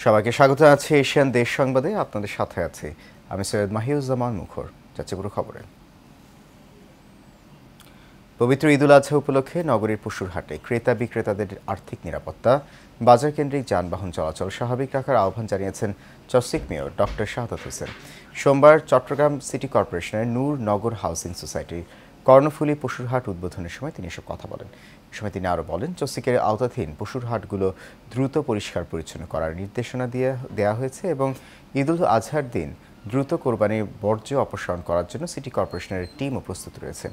সবাইকে স্বাগত জানাচ্ছি এশিয়ান দেশ সংবাদে। আপনাদের সাথে আছে আমি সৈয়দ মাহিউজ্জামান মুখর। যাচ্ছে পুরো খবরে। পবিত্র ঈদুল আজহা উপলক্ষে নগরীর পশুর হাটে ক্রেতা বিক্রেতাদের আর্থিক নিরাপত্তা, বাজার কেন্দ্রিক যানবাহন চলাচল স্বাভাবিক রাখার আহ্বান জানিয়েছেন চসিক মেয়র ডক্টর শাহাদাত হোসেন। সোমবার চট্টগ্রাম সিটি কর্পোরেশনের নূর নগর হাউসিং সোসাইটির কর্ণফুলী পশুর হাট উদ্বোধনের সময় তিনি এসব কথা বলেন। এ সময় তিনি আরও বলেন, চসিকের আওতাধীন পশুর হাটগুলো দ্রুত পরিষ্কার পরিচ্ছন্ন করার নির্দেশনা দেওয়া হয়েছে এবং ঈদুল আজহার দিন দ্রুত কোরবানির বর্জ্য অপসারণ করার জন্য সিটি কর্পোরেশনের টিমও প্রস্তুত রয়েছে।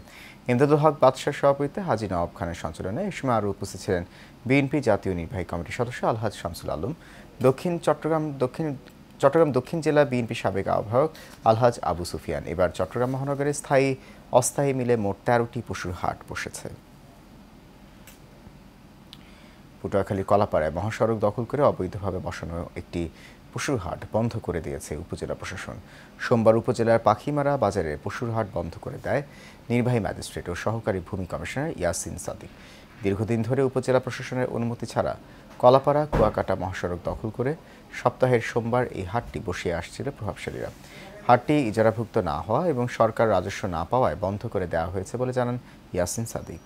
ইমদাদুল হক বাদশার সভাপতিত্বে হাজী নওয়াব খানের সঞ্চালনায় এই সময় আরও উপস্থিত ছিলেন বিএনপি জাতীয় নির্বাহী কমিটির সদস্য আলহাজ শামসুল আলম, চট্টগ্রাম দক্ষিণ জেলা বিএনপি সাবেক আহ্বায়ক আলহাজ আবু সুফিয়ান। এবার চট্টগ্রাম মহানগরে স্থায়ী অস্থায়ী মিলে মোট ১৩টি পশুর হাট বসেছে। পটুয়াখালীর কলাপাড়ায় মহাসড়ক দখল করে অবৈধভাবে বসানো একটি পশুর হাট বন্ধ করে দিয়েছে উপজেলা প্রশাসন। সোমবার উপজেলার পাখিমারা বাজারে পশুর হাট বন্ধ করে দেয় নির্বাহী ম্যাজিস্ট্রেট ও সহকারী ভূমি কমিশনার ইয়াসিন সাদিক। দীর্ঘদিন ধরে উপজেলা প্রশাসনের অনুমতি ছাড়া কলাপাড়া কুয়াকাটা মহাসড়ক দখল করে সপ্তাহের সোমবার এই হাটটি বসিয়ে আসছিল প্রভাবশালীরা। হাটটি ইজারাভুক্ত না হওয়া এবং সরকার রাজস্ব না পাওয়ায় বন্ধ করে দেওয়া হয়েছে বলে জানান ইয়াসিন সাদিক।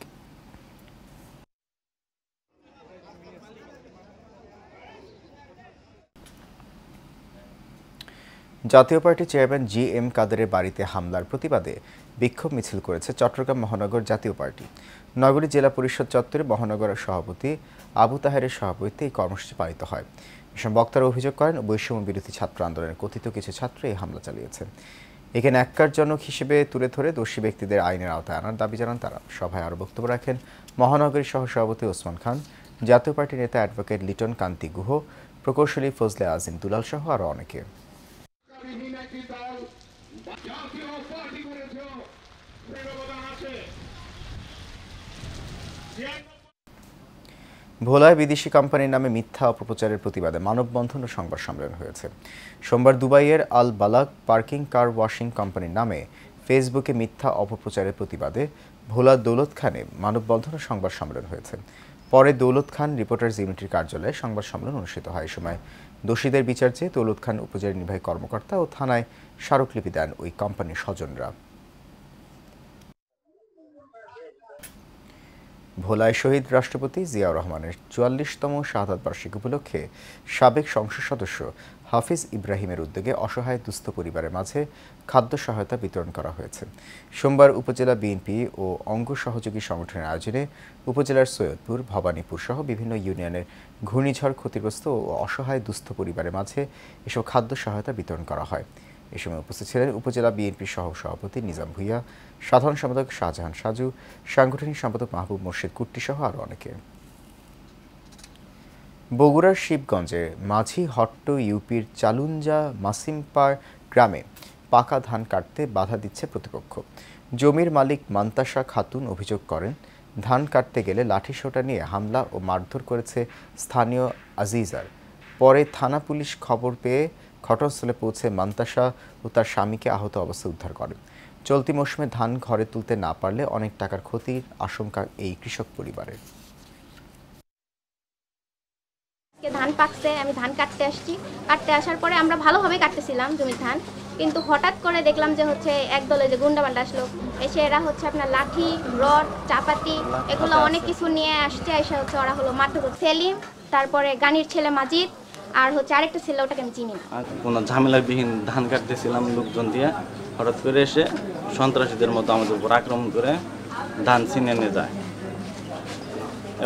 জাতীয় পার্টি চেয়ারম্যান জি.এম. কাদেরের বাড়িতে হামলার প্রতিবাদে বিক্ষোভ মিছিল করেছে চট্টগ্রাম মহানগর জাতীয় পার্টি। নগরী জেলা পরিষদ চত্বরে মহানগরের সভাপতি আবু তাহেরের সভাপতিত্বে এই কর্মসূচি পালিত হয়। এসব বক্তারা অভিযোগ করেন, বৈষম্য বিরোধী ছাত্র আন্দোলনের কথিত কিছু ছাত্র এই হামলা চালিয়েছে। একে ন্যাক্কারজনক হিসেবে তুলে ধরে দোষী ব্যক্তিদের আইনের আওতায় আনার দাবি জানান তারা। সভায় আরও বক্তব্য রাখেন মহানগরী সহসভাপতি ওসমান খান, জাতীয় পার্টি নেতা অ্যাডভোকেট লিটন কান্তি গুহ, প্রকৌশলী ফজলে আজিম দুলাল সহ আরও অনেকে। ভোলায় বিদেশি কোম্পানির নামে মিথ্যা অপপ্রচারের প্রতিবাদে মানববন্ধন ও সংবাদ সম্মেলন হয়েছে। সোমবার দুবাইয়ের আল বালাগ পার্কিং কার ওয়াশিং কোম্পানির নামে ফেসবুকে মিথ্যা অপপ্রচারের প্রতিবাদে ভোলা দৌলত খানে মানববন্ধন ও সংবাদ সম্মেলন হয়েছে। পরে দৌলত খান রিপোর্টার্স ইউনিটির কার্যালয়ে সংবাদ সম্মেলন অনুষ্ঠিত হয়। এই সময় দোষীদের বিচার চেয়ে দৌলত খান উপজেলা নির্বাহী কর্মকর্তা ও থানায় স্মারকলিপি দেন ওই কোম্পানির স্বজনরা। ভোলায় শহীদ রাষ্ট্রপতি জিয়াউর রহমানের ৪৪তম শাহাদাত বার্ষিকী উপলক্ষে সাবেক সংসদ সদস্য হাফিজ ইব্রাহিমের উদ্যোগে অসহায় দুস্থ পরিবারের মাঝে খাদ্য সহায়তা বিতরণ করা হয়েছে। সোমবার উপজেলা বিএনপি ও অঙ্গ সহযোগী সংগঠনের আয়োজনে উপজেলার সৈয়দপুর, ভবানীপুর সহ বিভিন্ন ইউনিয়নের ঘূর্ণিঝড় ক্ষতিগ্রস্ত ও অসহায় দুস্থ পরিবারের মাঝে এসব খাদ্য সহায়তা বিতরণ করা হয়। এ সময় উপস্থিত ছিলেন উপজেলা বিএনপির সহ সভাপতি নিজাম ভুইয়া, সাধারণ সম্পাদক শাহজাহান সাজু, সাংগঠনিক সম্পাদক মাহবুব মোর্শেদ কুট্টি সহ আরও অনেকে। বগুড়ার শিবগঞ্জে মাঝি হট্ট ইউপির চালুঞ্জা মাসিমপাড় গ্রামে পাকা ধান কাটতে বাধা দিচ্ছে প্রতিপক্ষ। জমির মালিক মান্তাসা খাতুন অভিযোগ করেন, ধান কাটতে গেলে লাঠিসোঁটা নিয়ে হামলা ও মারধর করেছে স্থানীয় আজিজার। পরে থানা পুলিশ খবর পেয়ে ঘটনাস্থলে পৌঁছে মান্তাসা ও তার স্বামীকে আহত অবস্থায় উদ্ধার করেন। চলতি মৌসুমে ধান ঘরে তুলতে না পারলে অনেক টাকার ক্ষতির আশঙ্কা এই কৃষক পরিবারের। ধান পাকছে, আমি ধান কাটতে আসছি। কাটতে আসার পরে আমরা ভালোভাবে কাটতেছিলাম জমির ধান, কিন্তু হঠাৎ করে দেখলাম যে একদলে যে গুন্ডাবান্ডা আসলো, এসে এরা আপনার লাঠি, রড, চাপাতি এগুলো অনেক কিছু নিয়ে আসছে। এসে ওরা মারধর। সেলিম, তারপরে গানির ছেলে মাজিদ, আর আরেকটা ছেলে, ওটাকে আমি চিনি না। কোনো ঝামেলাবিহীন ধান কাটতেছিলাম লোকজন দিয়ে, হঠাৎ করে এসে সন্ত্রাসীদের মতো আমাদের উপর আক্রমণ করে ধান ছিনিয়ে নিয়ে যায়।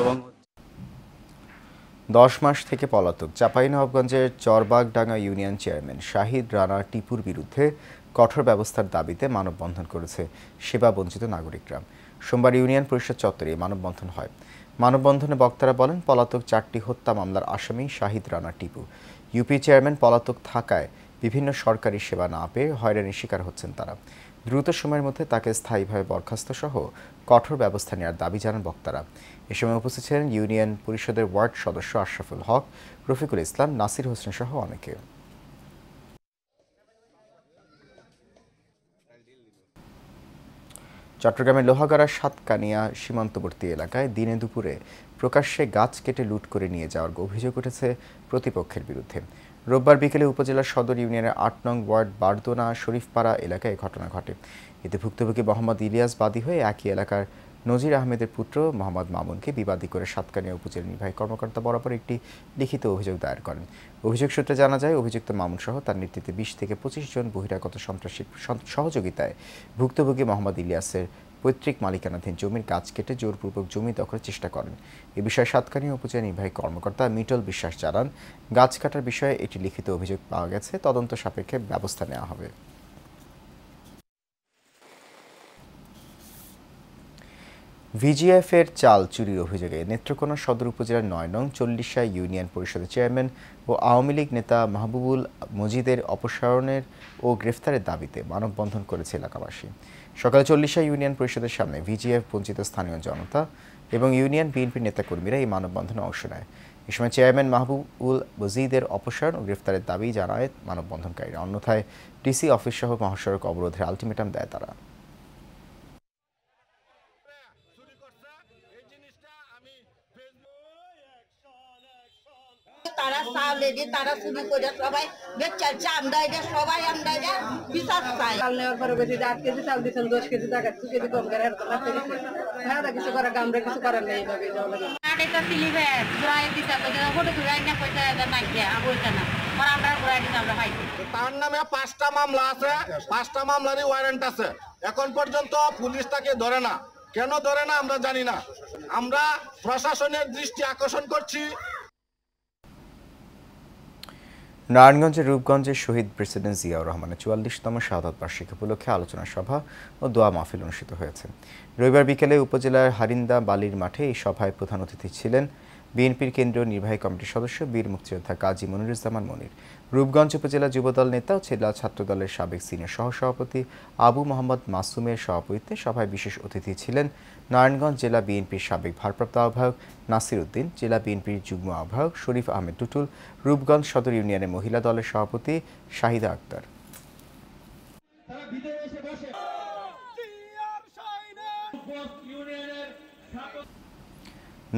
এবং 10 মাস থেকে পলাতক চাঁপাইনবাবগঞ্জের চরবাগডাঙ্গা ইউনিয়ন চেয়ারম্যান শাহিদ রানা টিপুর বিরুদ্ধে কঠোর ব্যবস্থার দাবিতে মানববন্ধন করেছে সেবা বঞ্চিত নাগরিকরা। সোমবার ইউনিয়ন পরিষদ চত্বরে মানববন্ধন হয়। মানববন্ধনে বক্তারা বলেন, পলাতক 4টি হত্যা মামলার আসামি শাহিদ রানা টিপু। ইউপি চেয়ারম্যান পলাতক থাকায় বিভিন্ন সরকারি সেবা না পেয়ে হয়রানির শিকার হচ্ছেন তারা। দ্রুত সময়ের মধ্যে তাকে স্থায়ীভাবে বরখাস্ত সহ কঠোর ব্যবস্থা নেওয়ার দাবি জানান বক্তারা। এ সময় উপস্থিত ছিলেন ইউনিয়ন পরিষদের ওয়ার্ড সদস্য আশরাফুল হক, রফিকুল ইসলাম, নাসির হোসেন সহ অনেকে। চট্টগ্রামের লোহাগাড়া সাতকানিয়া সীমান্তবর্তী এলাকায় দিনে দুপুরে প্রকাশ্যে গাছ কেটে লুট করে নিয়ে যাওয়ার অভিযোগ উঠেছে প্রতিপক্ষের বিরুদ্ধে। রোববার বিকেলে উপজেলার সদর ইউনিয়নের ৮ নং ওয়ার্ড বারদোনা শরীফপাড়া এলাকায় এই ঘটনা ঘটে। এতে ভুক্তভোগী মোহাম্মদ ইলিয়াস বাদী হয়ে একই এলাকার নজির আহমেদের পুত্র মোহাম্মদ মামুনকে বিবাদী করে সাতকানিয়া উপজেলা নির্বাহী কর্মকর্তা বরাবর একটি লিখিত অভিযোগ দায়ের করেন। অভিযোগ সূত্রে জানা যায়, অভিযুক্ত মামুন সহ তার নেতৃত্বে ২০ থেকে ২৫ জন বহিরাগত সন্ত্রাসীর সহযোগিতায় ভুক্তভোগী মোহাম্মদ ইলিয়াসের পৈতৃক মালিকানাধীন জমির গাছ কেটে জোরপূর্বক জমি দখলের চেষ্টা করেন। এ বিষয়ে সাতকানিয়া উপজেলা নির্বাহী কর্মকর্তা মিটল বিশ্বাস জানান, গাছ কাটার বিষয়ে একটি লিখিত অভিযোগ পাওয়া গেছে, তদন্ত সাপেক্ষে ব্যবস্থা নেওয়া হবে। ভিজিএফের চাল চুরির অভিযোগে নেত্রকোনা সদর উপজেলার ৯ নং ৪০ ইউনিয়ন পরিষদের চেয়ারম্যান ও আওয়ামী লীগ নেতা মাহবুবুল মজিদের অপসারণের ও গ্রেফতারের দাবিতে মানববন্ধন করেছে এলাকাবাসী। সকালে ৪০ ইউনিয়ন পরিষদের সামনে ভিজিএফ বঞ্চিত স্থানীয় জনতা এবং ইউনিয়ন বিএনপির নেতাকর্মীরা এই মানববন্ধনে অংশ নেয়। এ সময় চেয়ারম্যান মাহবুবুল মজিদের অপসারণ ও গ্রেফতারের দাবি জানায় মানববন্ধনকারীরা। অন্যথায় ডিসি অফিস সহ মহাসড়ক অবরোধের আলটিমেটাম দেয় তারা। তারা চাউলে দিয়ে তারা চুরি করে সবাই বেচার চাল দেয়, সবাই আমরা বিচার চাই। চাল নেওয়ার পরে বেশি 8 কেজি চাল দিচ্ছেন, 10 কেজি টাকা 2 কেজি কম করে হ্যাঁ কিছু করার আমরা কিছু করার নেই এইভাবে তার নামে 5টা মামলা আছে, 5টা মামলারই ওয়ারেন্ট আছে। এখন পর্যন্ত পুলিশ তাকে ধরে না। কেন ধরে না আমরা জানি না। আমরা প্রশাসনের দৃষ্টি আকর্ষণ করছি। নারায়ণগঞ্জের রূপগঞ্জের শহীদ প্রেসিডেন্ট জিয়াউর রহমানের ৪৪তম শাহাদাত বার্ষিকী উপলক্ষে আলোচনা সভা ও দোয়া মাহফিল অনুষ্ঠিত হয়েছে। রবিবার বিকেলে উপজেলার হারিন্দা বালির মাঠে এই সভায় প্রধান অতিথি ছিলেন বিএনপির কেন্দ্রীয় নির্বাহী কমিটির সদস্য বীর মুক্তিযোদ্ধা কাজী মনিরুজ্জামান মনির। রূপগঞ্জ উপজেলা যুবদল নেতা ও জেলা ছাত্রদলের সাবেক সিনিয়র সহসভাপতি আবু মোহাম্মদ মাসুমের সভাপতিত্বে সভায় বিশেষ অতিথি ছিলেন নারায়ণগঞ্জ জেলা বিএনপির সাবেক ভারপ্রাপ্ত আহ্বায়ক নাসির উদ্দিন, জেলা বিএনপির যুগ্ম আহ্বায়ক শরীফ আহমেদ টুটুল, রূপগঞ্জ সদর ইউনিয়নের মহিলা দলের সভাপতি শাহিদা আক্তার।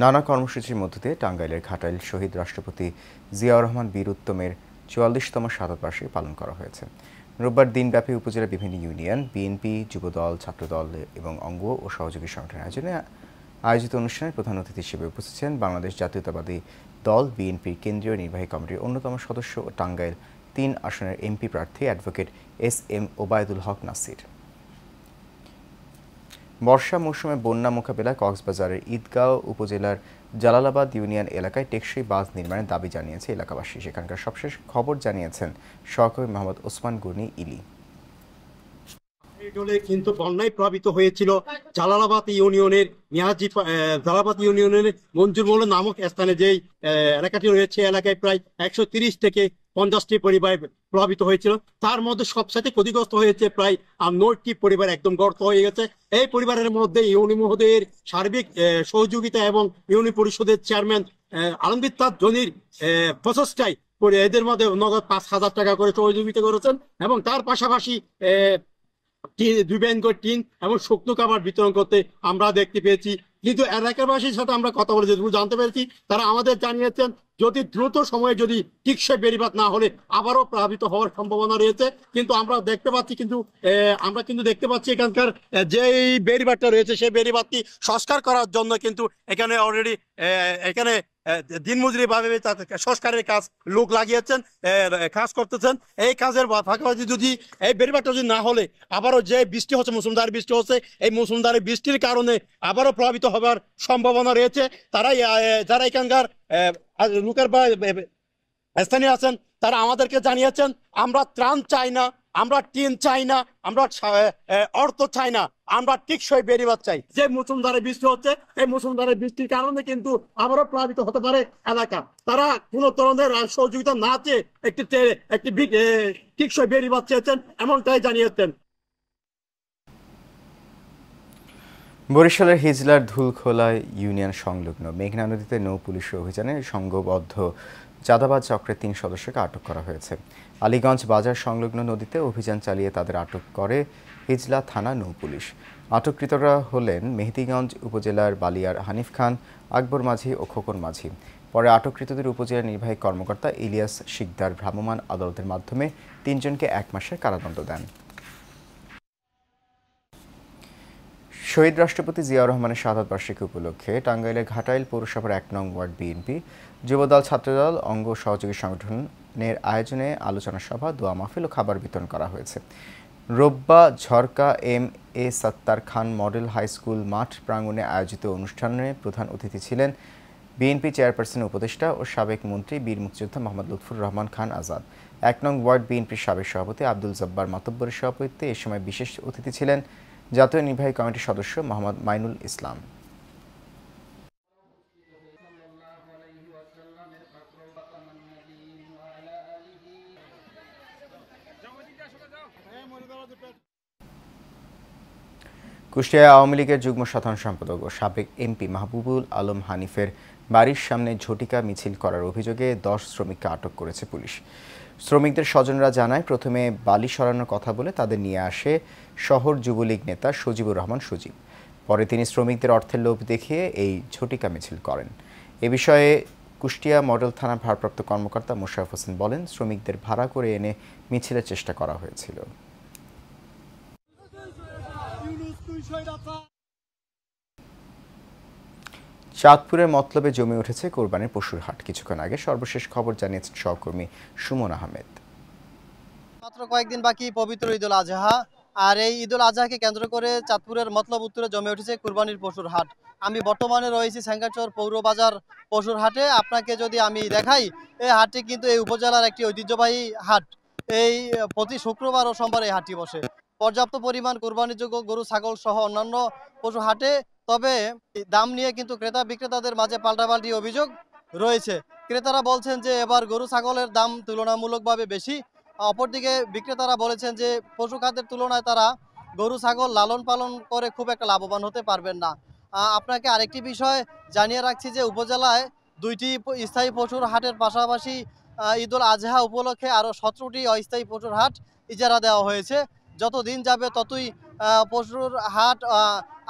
নানা কর্মসূচির মধ্য দিয়ে টাঙ্গাইলের ঘাটাইল শহীদ রাষ্ট্রপতি জিয়াউর রহমান বীর উত্তমের ৪৪তম শাহাদাত বার্ষিকী পালন করা হয়েছে। রোববার দিনব্যাপী উপজেলার বিভিন্ন ইউনিয়ন, বিএনপি, যুবদল, ছাত্রদল এবং অঙ্গ ও সহযোগী সংগঠনের আয়োজিত অনুষ্ঠানে প্রধান অতিথি হিসেবে উপস্থিত ছিলেন বাংলাদেশ জাতীয়তাবাদী দল বিএনপির কেন্দ্রীয় নির্বাহী কমিটির অন্যতম সদস্য ও টাঙ্গাইল ৩ আসনের এমপি প্রার্থী অ্যাডভোকেট এস.এম. ওবায়দুল হক নাসির। বর্ষা মৌসুমে বন্যা মোকাবিলায় কক্সবাজারের ঈদগাঁও উপজেলার জালালাবাদ ইউনিয়ন এলাকায় টেকসই বাঁধ নির্মাণের দাবি জানিয়েছে এলাকাবাসী। সেখানকার সবশেষ খবর জানিয়েছেন সহকর্মী মোহাম্মদ ওসমান গনি ইলি। কিন্তু বন্যায় প্লাবিত হয়েছিল জালালাবাদ ইউনিয়নের জালালাবাদ ইউনিয়নের মঞ্জুর মোড় নামক স্থানে যেই এলাকাটি রয়েছে, এলাকায় প্রায় ১৩০ থেকে ৫০টি পরিবার প্লাবিত হয়েছিল। তার মধ্যে সবসাথে ক্ষতিগ্রস্ত হয়েছে প্রায় ৯টি পরিবার, একদম গর্ত হয়ে গেছে। এই পরিবারের মধ্যে ইউনি মহোদয়ের সার্বিক সহযোগিতা এবং ইউনি পরিষদের চেয়ারম্যান আলমগীর তাজ জনির প্রচেষ্টায় এদের মধ্যে নগদ ৫,০০০ টাকা করে সহযোগিতা করেছেন এবং তার পাশাপাশি 2 ব্যাগ করে টিন এবং শুকনো খাবার বিতরণ করতে আমরা দেখতে পেয়েছি। কিন্তু এলাকাবাসীর সাথে আমরা কথা বলে যেটুকু জানতে পেরেছি, তারা আমাদের জানিয়েছেন যদি দ্রুত সময়ে যদি টিকসই বেড়িবাঁধ না হলে আবারও প্লাবিত হওয়ার সম্ভাবনা রয়েছে। কিন্তু আমরা দেখতে পাচ্ছি এখানকার যে বেড়িবাঁধটা রয়েছে সেই বেড়িবাঁধটি সংস্কার করার জন্য কিন্তু এখানে অলরেডি এখানে দিনমজুরি ভাবে সংস্কারের কাজ লোক লাগিয়েছেন, কাজ করতেছেন। এই কাজের পাশাপাশি যদি এই বেড়িবাঁধটা যদি না হলে আবারও যে বৃষ্টি হচ্ছে, মুসুলধারে বৃষ্টি হচ্ছে, এই মুসুলধারে বৃষ্টির কারণে আবারও প্লাবিত হবার সম্ভাবনা রয়েছে। যারা এখানকার লোকের বা স্থানীয় আছেন তারা আমাদেরকে জানিয়েছেন, আমরা ত্রাণ চাই না, আমরা টিন চাই না, আমরা অর্থ চাই না, আমরা টিকসই বেড়িবাঁধ চাই। যে মুসুলধারে বৃষ্টি হচ্ছে, এই মুসুলধারে বৃষ্টির কারণে কিন্তু আবারও প্লাবিত হতে পারে এলাকা। তারা কোনো ধরনের সহযোগিতা না চেয়ে একটি টিকসই বেড়িবাঁধ চেয়েছেন, এমনটাই জানিয়েছেন। বরিশালের হিজলার ধুলখোলা ইউনিয়ন সংলগ্ন মেঘনা নদীতে নৌ পুলিশের অভিযানে সংঘবদ্ধ চাঁদাবাজ চক্রের ৩ সদস্যকে আটক করা হয়েছে। আলীগঞ্জ বাজার সংলগ্ন নদীতে অভিযান চালিয়ে তাদের আটক করে হিজলা থানা নৌ পুলিশ। আটককৃতরা হলেন মেহেদীগঞ্জ উপজেলার বালিয়ার হানিফ খান, আকবর মাঝি ও খোকন মাঝি। পরে আটককৃতদের উপজেলা নির্বাহী কর্মকর্তা ইলিয়াস শিকদার ভ্রাম্যমাণ আদালতের মাধ্যমে ৩ জনকে ১ মাসের কারাদণ্ড দেন। শহীদ রাষ্ট্রপতি জিয়াউর রহমানের শাহাদাত বার্ষিকী উপলক্ষে টাঙ্গাইলের ঘাটাইল পৌরসভার ১ নং ওয়ার্ড বিএনপি, যুবদল, ছাত্রদল, অঙ্গ সহযোগী সংগঠনের আয়োজনে আলোচনা সভা, দোয়া মাহফিল ও খাবার বিতরণ করা হয়েছে। রোববা ঝরকা এম.এ. সাত্তার খান মডেল হাই স্কুল মাঠ প্রাঙ্গণে আয়োজিত অনুষ্ঠানে প্রধান অতিথি ছিলেন বিএনপি চেয়ারপারসন উপদেষ্টা ও সাবেক মন্ত্রী বীর মুক্তিযোদ্ধা মোহাম্মদ লুৎফুর রহমান খান আজাদ। ১ নং ওয়ার্ড বিএনপির সাবেক সভাপতি আব্দুল জব্বার মাতব্বরের সভাপতিত্বে এ সময় বিশেষ অতিথি ছিলেন জাতীয় নির্বাহী কমিটির সদস্য মোহাম্মদ মাইনুল ইসলাম। কুষ্টিয়া আওয়ামী লীগের যুগ্ম সাধারণ সম্পাদক ও সাবেক এমপি মাহবুবুল আলম হানিফের বাড়ির সামনে ঝটিকা মিছিল করার অভিযোগে ১০ শ্রমিককে আটক করেছে পুলিশ। শ্রমিকদের স্বজনরা জানায়, প্রথমে বালি সরানোর কথা বলে তাদের নিয়ে আসে শহর যুবলীগ নেতা সজিবুর রহমান সজীব। পরে তিনি শ্রমিকদের অর্থের লোভ দেখিয়ে এই ঝটিকা মিছিল করেন। এ বিষয়ে কুষ্টিয়া মডেল থানার ভারপ্রাপ্ত কর্মকর্তা মোশাররফ হোসেন বলেন, শ্রমিকদের ভাড়া করে এনে মিছিলের চেষ্টা করা হয়েছিল। চাঁদপুরের মতলবে জমে উঠেছে কোরবানির পশুর হাট। কিছুক্ষণ আগে সর্বশেষ খবর জানিয়েছেন সহকর্মী সুমন আহমেদ। মাত্র কয়েকদিন বাকি পবিত্র ঈদুল আজহা, আর এই ঈদুল আজহাকে কেন্দ্র করে চাঁদপুরের মতলব উত্তরে জমে উঠেছে কুরবানির পশুর হাট। আমি বর্তমানে রয়েছি সেঙ্গাচর পৌর বাজার পশুর হাটে। আপনাকে যদি আমি দেখাই, এই হাটটি কিন্তু এই উপজেলার একটি ঐতিহ্যবাহী হাট। এই প্রতি শুক্রবার ও সোমবার এই হাটটি বসে। পর্যাপ্ত পরিমাণ কোরবানিযোগ্য গরু, ছাগল সহ অন্যান্য পশু হাটে। তবে দাম নিয়ে কিন্তু ক্রেতা বিক্রেতাদের মাঝে পাল্টাপাল্টি অভিযোগ রয়েছে। ক্রেতারা বলছেন যে এবার গরু ছাগলের দাম তুলনামূলকভাবে বেশি। অপরদিকে বিক্রেতারা বলেছেন যে পশু খাদ্যের তুলনায় তারা গরু ছাগল লালন পালন করে খুব একটা লাভবান হতে পারবেন না। আপনাকে আরেকটি বিষয় জানিয়ে রাখছি যে উপজেলায় 2টি স্থায়ী পশুর হাটের পাশাপাশি ঈদুল আজহা উপলক্ষে আরও 17টি অস্থায়ী পশুর হাট ইজারা দেওয়া হয়েছে। যত দিন যাবে ততই পশুর হাট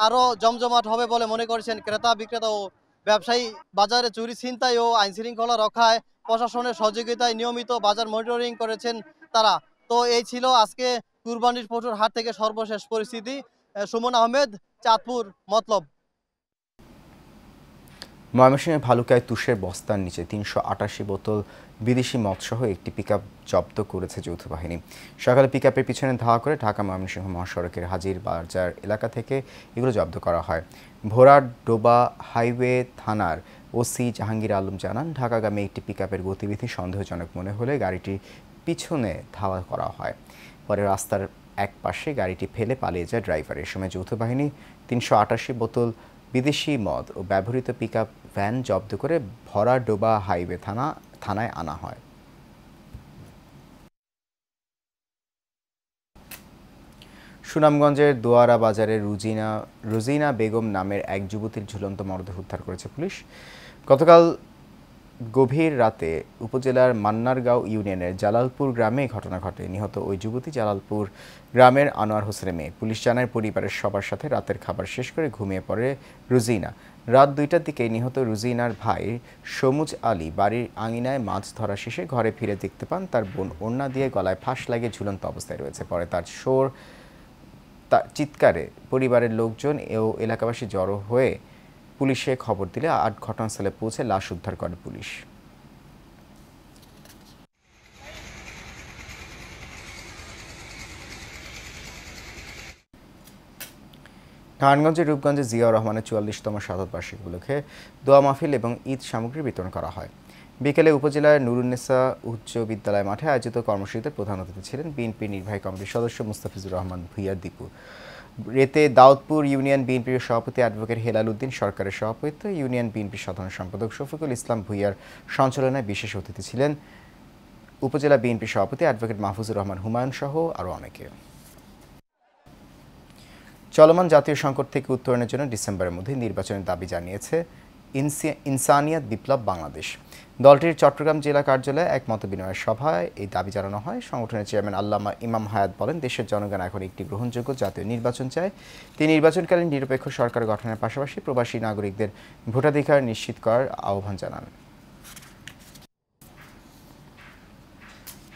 আরও জমজমাট হবে বলে মনে করছেন ক্রেতা বিক্রেতা ও ব্যবসায়ী। বাজারে চুরি, ছিনতাই ও আইনশৃঙ্খলা রক্ষায় প্রশাসনের সহযোগিতায় নিয়মিত বাজার মনিটরিং করেছেন তারা। তো এই ছিল আজকে কুরবানির পশুর হাট থেকে সর্বশেষ পরিস্থিতি। সুমন আহমেদ, চাঁদপুর মতলব। ময়মনসিংহের ভালুকায় তুষের বস্তার নিচে ৩৮৮ বোতল বিদেশি মদসহ একটি পিকআপ জব্দ করেছে যৌথ বাহিনী। সকালে পিকআপের পিছনে ধাওয়া করে ঢাকা ময়মনসিংহ মহাসড়কের হাজির বাজার এলাকা থেকে এগুলো জব্দ করা হয়। ভোরাডোবা হাইওয়ে থানার ওসি জাহাঙ্গীর আলম জানান, ঢাকাগামী একটি পিকআপের গতিবিধি সন্দেহজনক মনে হলে গাড়িটির পিছনে ধাওয়া করা হয়। পরে রাস্তার এক পাশে গাড়িটি ফেলে পালিয়ে যায় ড্রাইভার। এ সময় যৌথ বাহিনী ৩৮৮ বোতল বিদেশি মদ ও ব্যবহৃত পিকআপ ভ্যান জব্দ করে ভরাডোবা হাইওয়ে থানায় আনা হয়। সুনামগঞ্জের দোয়ারা বাজারে রুজিনা বেগম নামের এক যুবতীর ঝুলন্ত মরদেহ উদ্ধার করেছে পুলিশ। গতকাল গভীর রাতে উপজেলার মান্নারগাঁও ইউনিয়নের জালালপুর গ্রামে ঘটনা ঘটে। নিহত ওই যুবতী জালালপুর গ্রামের আনোয়ার হোসেনের মেয়ে। পুলিশ জানায়, পরিবারের সবার সাথে রাতের খাবার শেষ করে ঘুমিয়ে পড়ে রুজিনা। রাত 2টার দিকে নিহত রুজিনার ভাই সমুজ আলী বাড়ির আঙিনায় মাছ ধরা শেষে ঘরে ফিরে দেখতে পান তার বোন ওড়না দিয়ে গলায় ফাঁস লাগিয়ে ঝুলন্ত অবস্থায় রয়েছে। পরে তার চিৎকারে পরিবারের লোকজন ও এলাকাবাসী জড়ো হয়ে পুলিশে খবর দিলে ঘটনাস্থলে পৌঁছে লাশ উদ্ধার করে পুলিশ। নারায়ণগঞ্জের রূপগঞ্জে জিয়াউর রহমানের 44তম শাহাদাত বার্ষিকী উপলক্ষে দোয়া মাহফিল এবং ঈদ সামগ্রী বিতরণ করা হয়। বিকেলে উপজেলার নুরুন্নেসা উচ্চ বিদ্যালয় মাঠে আয়োজিত কর্মসূচিতে প্রধান অতিথি ছিলেন বিএনপি নির্বাহী কমিটির সদস্য মুস্তাফিজুর রহমান ভূঁইয়া দীপু। এতে দাউদপুর ইউনিয়ন বিএনপির সভাপতি অ্যাডভোকেট হেলাল উদ্দিন সরকারের সভাপতিত্বে ইউনিয়ন বিএনপির সাধারণ সম্পাদক শফিকুল ইসলাম ভূঁইয়ার সঞ্চালনায় বিশেষ অতিথি ছিলেন উপজেলা বিএনপির সভাপতি অ্যাডভোকেট মাহফুজুর রহমান হুমায়ুন সহ আরও অনেকে। চলমান জাতীয় সংকট থেকে উত্তরণের জন্য ডিসেম্বরের মধ্যে নির্বাচনের দাবি জানিয়েছে ইনসানিয়াত বিপ্লব বাংলাদেশ। দলটির চট্টগ্রাম জেলা কার্যালয়ে এক মতবিনিময় সভায় এই দাবি জানানো হয়। সংগঠনের চেয়ারম্যান আল্লামা ইমাম হায়াত বলেন, দেশের জনগণ এখন একটি গ্রহণযোগ্য জাতীয় নির্বাচন চায়। তিনি নির্বাচনকালীন নিরপেক্ষ সরকার গঠনের পাশাপাশি প্রবাসী নাগরিকদের ভোটাধিকার নিশ্চিত করার আহ্বান জানান।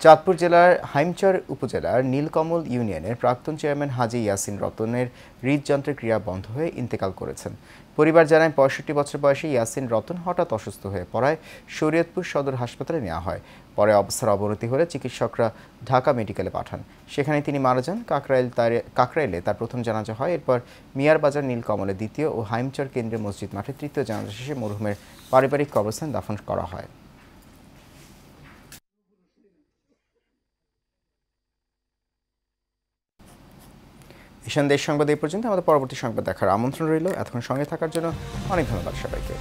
চাঁদপুর জেলার হাইমচর উপজেলার নীলকমল ইউনিয়নের প্রাক্তন চেয়ারম্যান হাজী ইয়াসিন রতনের হৃদযন্ত্রের ক্রিয়া বন্ধ হয়ে ইন্তেকাল করেছেন। পরিবার জানায় ৬৫ বছর বয়সী ইয়াসিন রতন হঠাৎ অসুস্থ হয়ে পড়ায় শরীয়তপুর সদর হাসপাতালে নেওয়া হয়। পরে অবস্থার অবনতি হলে চিকিৎসকরা ঢাকা মেডিকেলে পাঠান। সেখানে তিনি মারা যান। কাকরাইলে তার প্রথম জানাজা হয়। এরপর মিয়ার বাজার নীলকমলে দ্বিতীয় ও হাইমচর কেন্দ্রীয় মসজিদ মাঠে তৃতীয় জানাজা শেষে মরহুমের পারিবারিক কবরস্থানে দাফন করা হয়। ঈশান দেশ সংবাদ এই পর্যন্ত। আমাদের পরবর্তী সংবাদ দেখার আমন্ত্রণ রইল। এতক্ষণ সঙ্গে থাকার জন্য অনেক ধন্যবাদ সবাইকে।